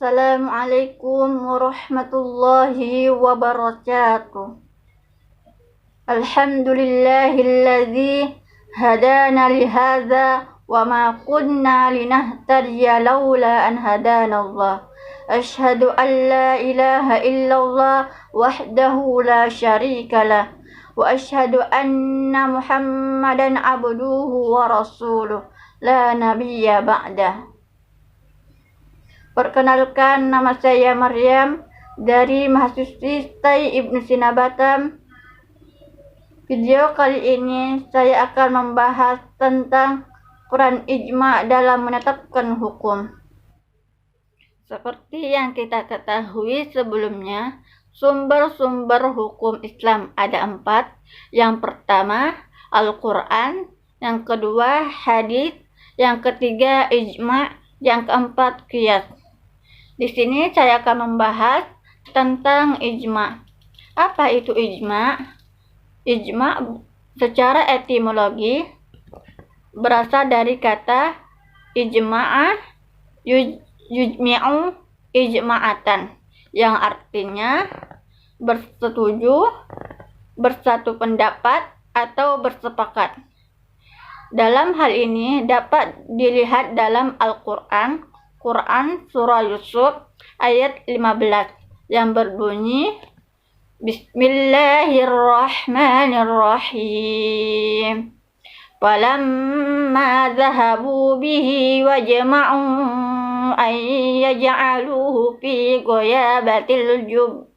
Assalamualaikum warahmatullahi wabarakatuh. Alhamdulillahilladzi hadana lihadza wa ma kunna linahtadiya laula an hadanallah. Asyhadu an la ilaha illallah wahdahu la syarikalah wa asyhadu anna Muhammadan abduhu wa rasuluh la nabiyya ba'dah. Perkenalkan, nama saya Maryam dari mahasiswi STAI Ibnu Sina Batam. Video kali ini saya akan membahas tentang peran ijma dalam menetapkan hukum. Seperti yang kita ketahui sebelumnya, sumber-sumber hukum Islam ada 4. Yang pertama, Al-Quran. Yang kedua, hadis. Yang ketiga, ijma. Yang keempat, qiyas. Di sini saya akan membahas tentang ijma. Apa itu ijma? Ijma secara etimologi berasal dari kata ijma'ah yujmi'u ijma'atan, yang artinya bersetuju, bersatu pendapat, atau bersepakat. Dalam hal ini dapat dilihat dalam Al-Quran, surah Yusuf ayat 15 yang berbunyi Bismillahirrahmanirrahim. Falamma dhahabu bihi wa jama'u an yaj'aluhu fi ghayabatil jubb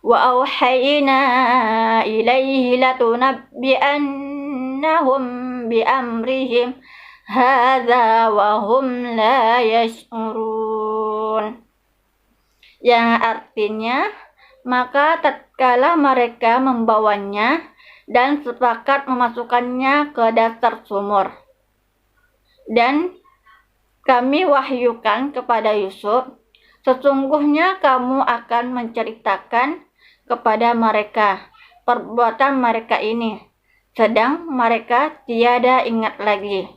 wa awhayna ilaihi latunabbi'annahum bi amrihim hadza wa hum la yash'urun, yang artinya, maka tatkala mereka membawanya dan sepakat memasukkannya ke dasar sumur, dan kami wahyukan kepada Yusuf, sesungguhnya kamu akan menceritakan kepada mereka perbuatan mereka ini, sedang mereka tiada ingat lagi.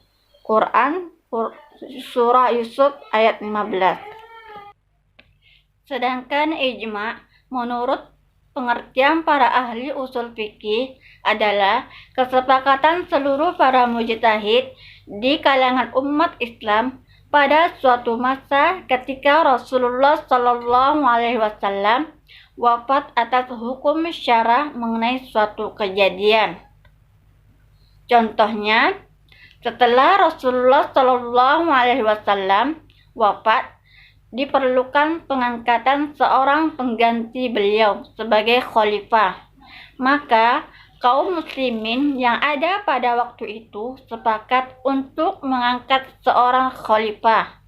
Quran surah Yusuf ayat 15. Sedangkan ijma menurut pengertian para ahli usul fikih adalah kesepakatan seluruh para mujtahid di kalangan umat Islam pada suatu masa ketika Rasulullah Shallallahu Alaihi Wasallam wafat atas hukum syarah mengenai suatu kejadian. Contohnya, setelah Rasulullah Shallallahu Alaihi Wasallam wafat, diperlukan pengangkatan seorang pengganti beliau sebagai khalifah. Maka kaum muslimin yang ada pada waktu itu sepakat untuk mengangkat seorang khalifah.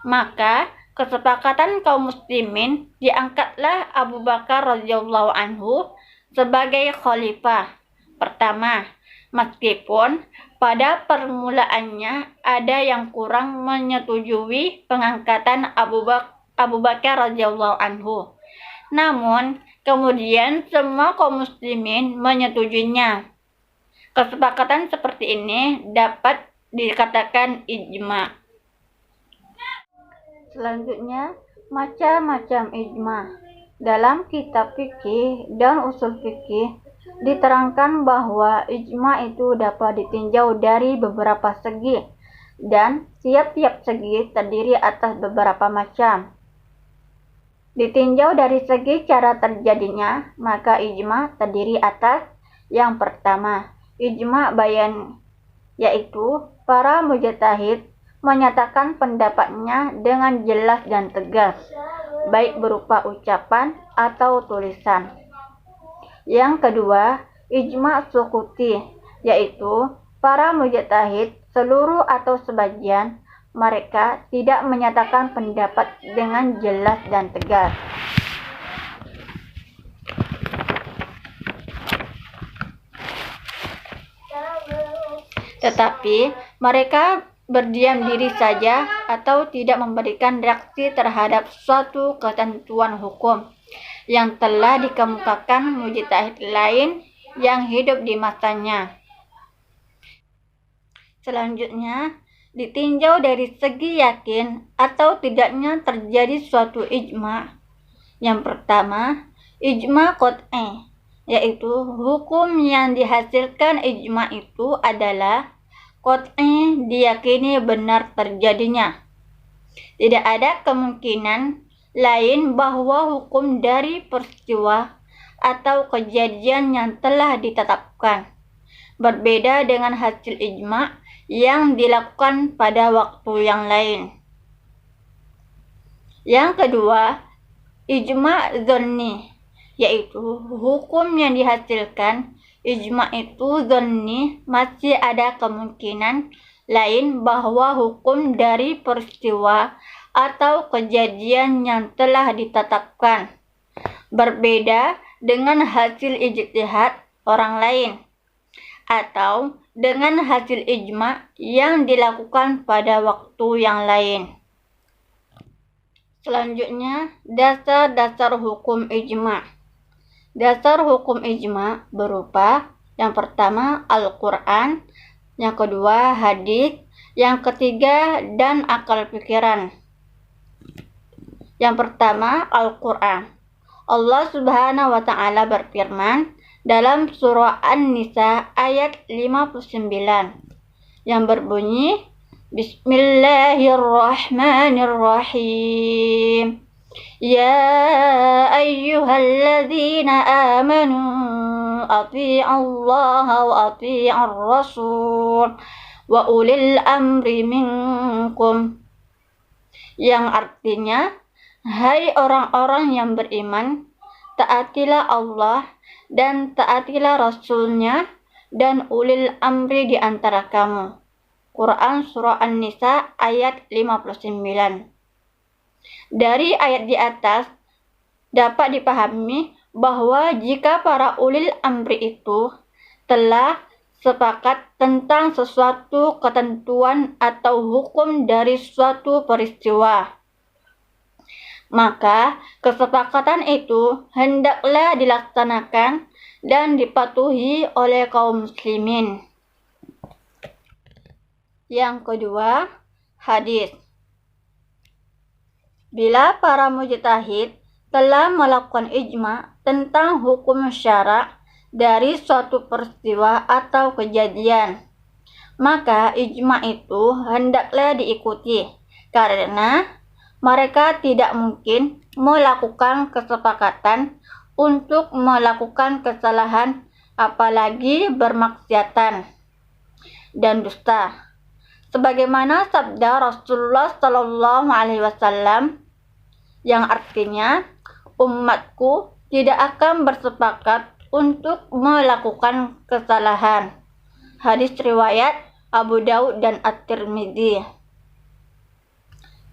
Maka kesepakatan kaum muslimin, diangkatlah Abu Bakar radhiyallahu anhu sebagai khalifah pertama, meskipun pada permulaannya ada yang kurang menyetujui pengangkatan Abu Bakar radhiyallahu anhu. Namun kemudian semua kaum muslimin menyetujuinya. Kesepakatan seperti ini dapat dikatakan ijma. Selanjutnya, macam-macam ijma. Dalam kitab fikih dan usul fikih diterangkan bahwa ijma itu dapat ditinjau dari beberapa segi, dan tiap-tiap segi terdiri atas beberapa macam. Ditinjau dari segi cara terjadinya, maka ijma terdiri atas yang pertama, ijma bayan, yaitu para mujtahid menyatakan pendapatnya dengan jelas dan tegas, baik berupa ucapan atau tulisan. Yang kedua, ijma sukuti, yaitu para mujtahid seluruh atau sebagian mereka tidak menyatakan pendapat dengan jelas dan tegas. Tetapi mereka berdiam diri saja atau tidak memberikan reaksi terhadap suatu ketentuan hukum yang telah dikemukakan mujtahid lain yang hidup di masanya. Selanjutnya, ditinjau dari segi yakin atau tidaknya terjadi suatu ijma. Yang pertama, ijma qat'i, yaitu hukum yang dihasilkan ijma itu adalah qat'i, diyakini benar terjadinya. Tidak ada kemungkinan lain bahwa hukum dari peristiwa atau kejadian yang telah ditetapkan berbeda dengan hasil ijma yang dilakukan pada waktu yang lain. Yang kedua, ijma dzanni, yaitu hukum yang dihasilkan ijma itu dzanni, masih ada kemungkinan lain bahwa hukum dari peristiwa atau kejadian yang telah ditetapkan berbeda dengan hasil ijtihad orang lain atau dengan hasil ijma yang dilakukan pada waktu yang lain. Selanjutnya, dasar-dasar hukum ijma. Dasar hukum ijma berupa yang pertama Al-Quran, yang kedua hadis, yang ketiga dan akal pikiran. Yang pertama Al-Quran. Allah Subhanahu wa Ta'ala berfirman dalam surah An-Nisa ayat 59 yang berbunyi, Bismillahirrahmanirrahim. Ya ayyuhalladzina amanu athi'allaha wa athi'ar rasul wa ulil amri minkum. Yang artinya, hai orang-orang yang beriman, taatilah Allah dan taatilah Rasul-Nya dan ulil amri di antara kamu. Quran Surah An-Nisa ayat 59. Dari ayat di atas dapat dipahami bahwa jika para ulil amri itu telah sepakat tentang sesuatu ketentuan atau hukum dari suatu peristiwa, maka kesepakatan itu hendaklah dilaksanakan dan dipatuhi oleh kaum muslimin. Yang kedua, hadis. Bila para mujtahid telah melakukan ijma tentang hukum syara' dari suatu peristiwa atau kejadian, maka ijma itu hendaklah diikuti karena mereka tidak mungkin melakukan kesepakatan untuk melakukan kesalahan, apalagi bermaksiatan dan dusta. Sebagaimana sabda Rasulullah Sallallahu Alaihi Wasallam yang artinya, umatku tidak akan bersepakat untuk melakukan kesalahan. Hadis riwayat Abu Daud dan At-Tirmidzi.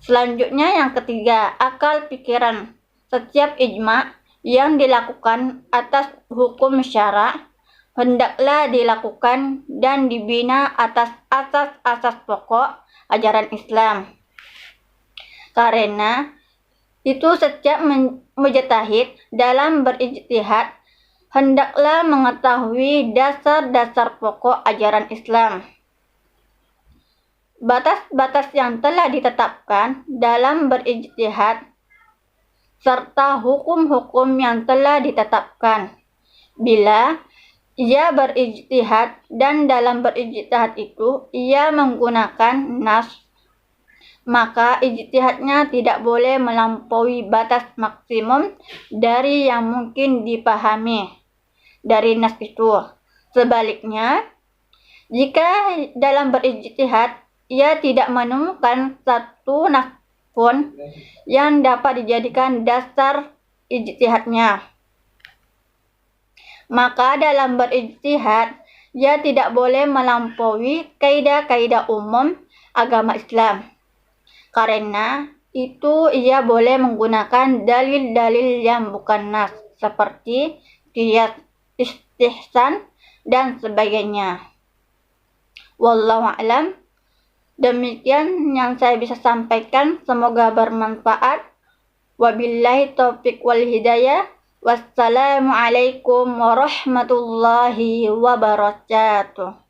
Selanjutnya yang ketiga, akal pikiran. Setiap ijma yang dilakukan atas hukum syara' hendaklah dilakukan dan dibina atas asas-asas pokok ajaran Islam. Karena itu setiap mujtahid dalam berijtihad hendaklah mengetahui dasar-dasar pokok ajaran Islam. Batas-batas yang telah ditetapkan dalam berijtihad serta hukum-hukum yang telah ditetapkan. Bila ia berijtihad dan dalam berijtihad itu ia menggunakan nas, maka ijtihadnya tidak boleh melampaui batas maksimum dari yang mungkin dipahami dari nas itu. Sebaliknya, jika dalam berijtihad ia tidak menemukan satu nas pun yang dapat dijadikan dasar ijtihadnya, maka dalam berijtihad ia tidak boleh melampaui kaidah-kaidah umum agama Islam. Karena itu ia boleh menggunakan dalil-dalil yang bukan nas seperti qiyas, istihsan dan sebagainya. Wallahu a'lam. Demikian yang saya bisa sampaikan, semoga bermanfaat. Wabillahi taufiq wal hidayah. Wassalamualaikum warahmatullahi wabarakatuh.